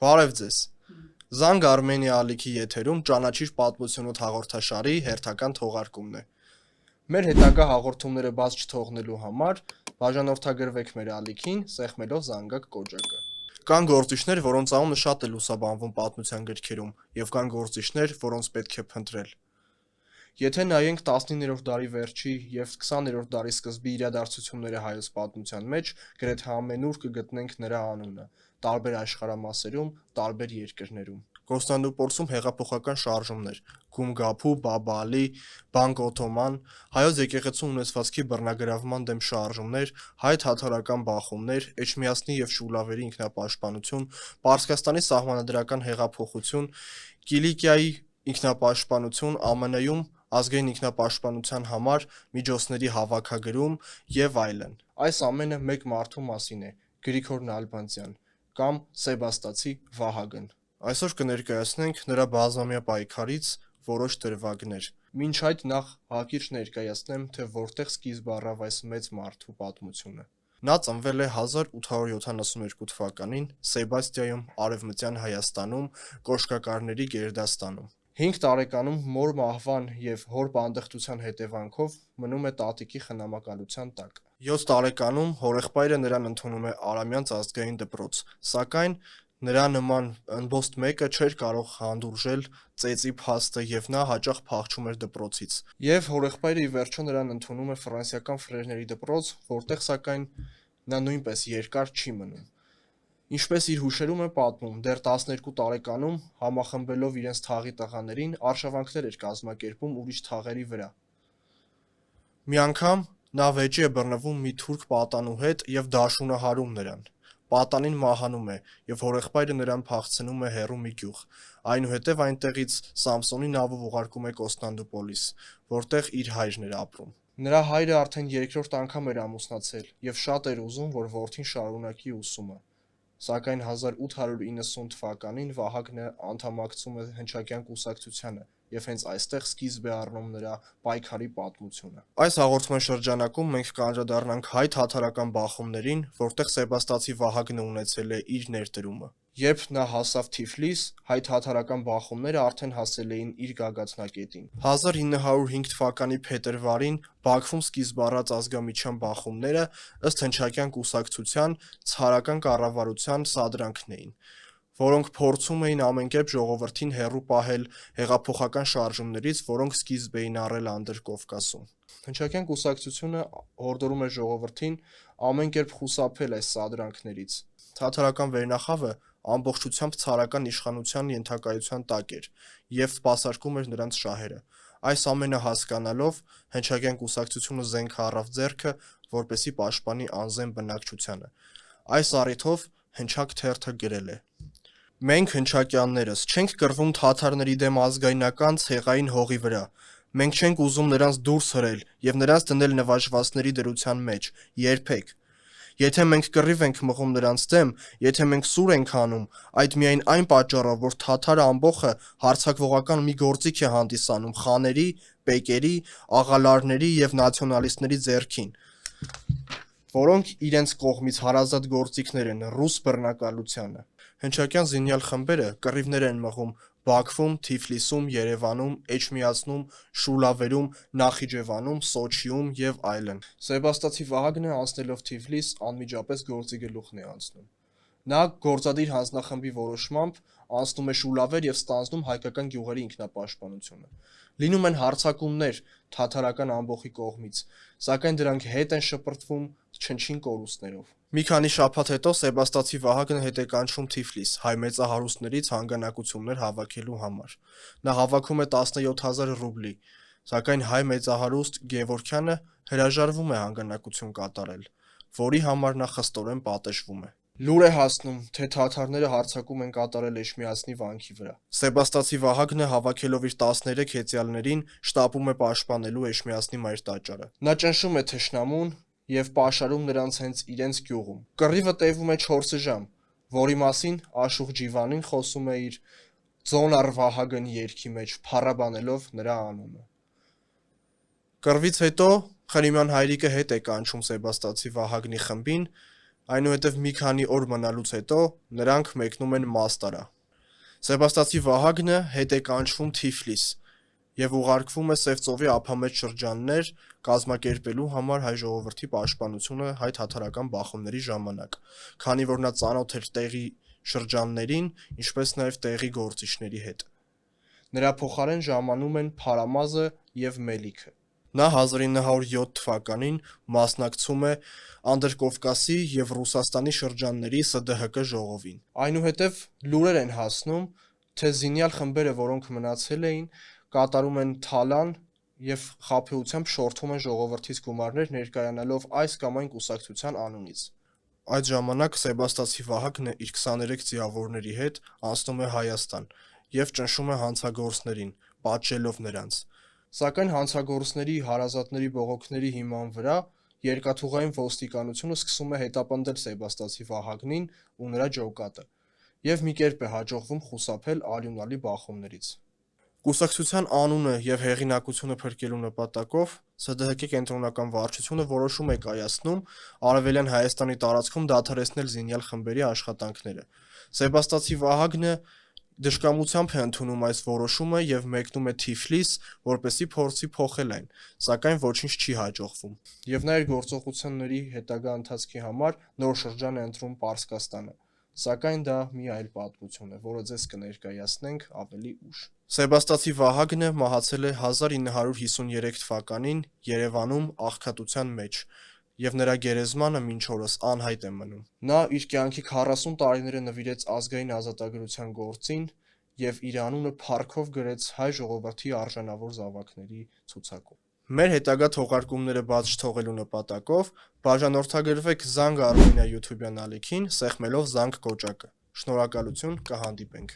Բարև ձեզ։ Զանգ Արմենիա ալիքի եթերում ճանաչիր պատմություն 8 հաղորդաշարի հերթական թողարկումն է։ Մեր հետագա հաղորդումները բաց չթողնելու համար բաժանորդագրվեք մեր ալիքին, սեղմելով զանգակ կոճակը։ Կան գործիչներ, որոնց անունը շատ է լուսաբանվում պատմության գրքերում, եւ կան գործիչներ, որոնց պետք է փնտրել։ Եթե նայենք 19-րդ դարի վերջի եւ 20-րդ դարի սկզբի իրադարձությունները հայոց պատմության մեջ, գրեթե ամենուր կգտնենք նրա անունը, տարբեր աշխարհամասերում, տարբեր երկրներում։ Կոստանդնուպոլսում հեղափոխական շարժումներ, Գումգափու, Բաբալի, Բանկ Օթոման, հայոց եկեղեցու ունեցվածքի բռնագրավման դեմ շարժումներ, հայ-թաթարական բախումներ, Էջմիածնի եւ Շուլավերի ինքնապաշտպանություն, Պարսկաստանի սահմանադրական հեղափոխություն, Կիլիկիայի ինքնապաշտպանություն, ԱՄՆ-ում ազգային ինքնապաշտպանության համար միջոցների հավաքագրում եւ այլն։ Այս ամենը մեկ մարդու մասին է՝ Գրիգոր Նալբանդյան կամ Սեբաստացի Վահագն։ Այսօր կներկայացնենք նրա բազմամյա պայքարից որոշ դրվագներ։ Մինչ այդ նախ հակիրճ ներկայացնեմ, թե որտեղ սկիզբ առավ այս մեծ մարդու պատմությունը։ Նա ծնվել է 1872 թվականին Սեբաստիայում, Արևմտյան Հայաստանում, Կոշկակարների գերդաստանում։ 5 տարեկանում մոր մահվան եւ հոր բանդախտության հետևանքով մնում է տատիկի խնամակալության տակ։ 7 տարեկանում հորեղբայրը նրան ընդունում է Արամյանց ազգային դպրոց, սակայն նրա նման ըմբոստ մեկը չէր կարող հանդուրժել ծեծի փաստը եւ նա հաճախ փախչում էր դպրոցից։ Եվ հորեղբայրը ի վերջո նրան ընդունում է ֆրանսիական ֆրերների դպրոց, որտեղ սակայն նա նույնպես երկար չի մնում։ Ինչպես իր հուշերում է պատմում, դեռ 12 տարեկանում, համախմբելով իրենց թաղի տղաներին, արշավանքներ էր կազմակերպում ուրիշ թաղերի վրա։ Մի անգամ նա վեճի է բռնվում մի թուրք պատանու հետ եւ դաշունահարում նրան։ Պատանին մահանում է եւ հորեղբայրը նրան փախցնում է հեռու մի գյուղ։ Այնուհետև այնտեղից Սամսոնի նավով ուղարկում է Կոստանդնուպոլիս, որտեղ իր հայրն էր ապրում։ Նրա հայրը արդեն երկրորդ անգամ էր ամուսնացել եւ շատ էր ուզում, որ որդին շարունակի ուսումը։ Սակայն 1890 թվականին Վահագնը անդամակցում է հնչակյան կուսակցությանը եւ հենց այստեղ սկիզբ է առնում նրա պայքարի պատմությունը։ Այս հաղորդման շրջանակում մենք կանդրադառնանք հայ-թաթարական բախումներին, որտեղ Սեբաստացի Վահագնը ունեցել է իր ներդրումը։ Երբ նա հասավ Թիֆլիս, հայ-թաթարական բախումները արդեն հասել էին իր գագաթնակետին։ 1905 թվականի փետրվարին Բաքվում սկիզբ առած ազգամիջյան բախումները ըստ հնչակյան կուսակցության ցարական կառավարության սադրանքն էին, որոնք փորձում էին ամեն կերպ ժողովրդին հեռու պահել հեղափոխական շարժումներից, որոնք սկիզբ էին առել Անդրկովկասում։ Հնչակյան կուսակցությունը հորդորում էր ժողովրդին ամեն կերպ խուսափել այս սադրանքներից։ Թաթարական վերնախավը ամբողջությամբ ցարական իշխանության ենթակայության տակ էր եւ սպասարկում էր նրանց շահերը։ Այս ամենը հասկանալով հնչակյան կուսակցությունը զենք առավ ձեռքը, որպեսզի պաշտպանի անզեն բնակչությանը։ Այս առիթով հնչակ թերթը գրել է. «Մենք հնչակյաններս չենք կռվում թաթարների դեմ ազգայնական ցեղային հողի վրա։ Մենք չենք ուզում նրանց դուրս հրել եւ նրանց դնել նվաճվածների դրության մեջ, երբեք։ Եթե մենք կռիվ ենք մղում նրանց դեմ, եթե մենք սուր ենք անում, այդ միայն այն պատճառով, որ թաթար ամբոխը հարձակվողական մի գործիք է հանդիսանում խաների, պեկերի, աղալարների եւ նացիոնալիստների ձեռքին, որոնք իրենց կողմից հարազատ գործիքներ են ռուս բռնակալությանը։ Հնչակյան զինյալ խմբերը կռիվներ են մղում Բաքվում, Թիֆլիսում, Երևանում, Էջմիածնում, Շուլավերում, Նախիջևանում, Սոչիում եւ այլն։ Սեբաստացի Վահագնը անցնելով Թիֆլիս անմիջապես գործի գլուխն է անցնում։ Նա գործադիր հանձնախմբի որոշմամբ անցնում է Շուլավեր եւ ստանձնում հայկական գյուղերի ինքնապաշտպանությունը։ Լինում են հարձակումներ թաթարական ամբոխի կողմից, սակայն դրանք հետ են շպրտվում չնչին կորուստներով։ Մի քանի շաբաթ հետո Սեբաստացի Վահագնը հետ է կանչում Թիֆլիս հայ մեծահարուստներից հանգանակություններ հավաքելու համար։ Նա հավաքում է 17000 ռուբլի, սակայն հայ մեծահարուստ Գևորգյանը հրաժարվում է հանգանակություն կատարել, որի համար նա խստորեն պատժվում է։ Լուր է հասնում, թե թաթարները հարձակում են կատարել Էջմիածնի վանքի վրա։ Սեբաստացի Վահագնը հավաքելով իր 13 հեծյալներին շտապում է պաշտպանելու Էջմիածնի մայրտաճարը։ Նա ճնշում է թշնամուն եւ պաշարում նրանց հենց իրենց գյուղում։ Կռիվը տևում է 4 ժամ, որի մասին Աշուղ Ջիվանին խոսում է իր «Ձոն առ Վահագն» երգի մեջ, փառաբանելով նրա անունը։ Կռվից հետո Խրիմյան հայրիկը հետ է կանչում Սեբաստացի Վահագնի խմբին, Այնուհետև մի քանի օր մնալուց հետո նրանք մեկնում են Մաստարա։ Սեբաստացի Վահագնը հետ է կանչվում Թիֆլիս եւ ուղարկվում է Սևծովի ափամեջ շրջաններ կազմակերպելու համար հայ ժողովրդի պաշտպանությունը հայ-թաթարական բախումների ժամանակ, քանի որ նա ծանոթ էր տեղի շրջաններին, ինչպես նաև տեղի գործիչների հետ։ Նրա փոխարեն ժամանում են Փարամազը եւ Մելիքը։ Նա 1907 թվականին մասնակցում է Անդրկովկասի եւ Ռուսաստանի շրջանների ՍԴՀԿ ժողովին։ Այնուհետև լուրեր են հասնում, թե զինյալ խմբերը, որոնք մնացել էին, կատարում են թալան եւ խաբեությամբ շորթում են ժողովրդից գումարներ ներկայանալով այս կամ այն կուսակցության անունից։ Այդ ժամանակ Սեբաստացի Վահագնը իր 23 ձիավորների հետ անցնում է Հայաստան եւ ճնշում է հանցագործներին, պատժելով նրանց։ Սակայն հանցագործների հարազատների բողոքների հիման վրա երկաթուղային ոստիկանությունը սկսում է հետապնդել Սեբաստացի Վահագնին ու նրա ջոկատը եւ մի կերպ է հաջողվում խուսափել ալյունալի բախումներից։ Կուսակցության անունը եւ հեղինակությունը փրկելու նպատակով ՍԴՀԿ կենտրոնական վարչությունը որոշում է կայացնում Արևելյան Հայաստանի տարածքում դադարեցնել զինյալ խմբերի աշխատանքները։ Սեբաստացի Վահագնը դժկամությամբ է ընդունում այս որոշումը եւ մեկնում է Թիֆլիս, որպեսզի փորձի փոխել այն, սակայն ոչինչ չի հաջողվում։ Եվ նա իր գործողությունների հետագա ընթացքի համար նոր շրջան է ընտրում Պարսկաստանը։ Սակայն դա մի այլ պատմություն է, որը ձեզ կներկայացնենք ավելի ուշ։ Սեբաստացի Վահագնը մահացել է 1953 թվականին Երևանում աղքատության մեջ, եւ նրա գերեզմանը մինչ օրս անհայտ է մնում։ Նա իր կյանքի 40 տարիները նվիրեց ազգային ազատագրության գործին եւ իր անունը փառքով գրեց հայ ժողովրդի արժանավոր զավակների ցուցակում։ Մեր հետագա թողարկումները բաց չթողելու նպատակով բաժանորդագրվեք Զանգ Արմենիա YouTube ալիքին, սեղմելով զանգ կոճակը։ Շնորհակալություն, կհանդիպենք։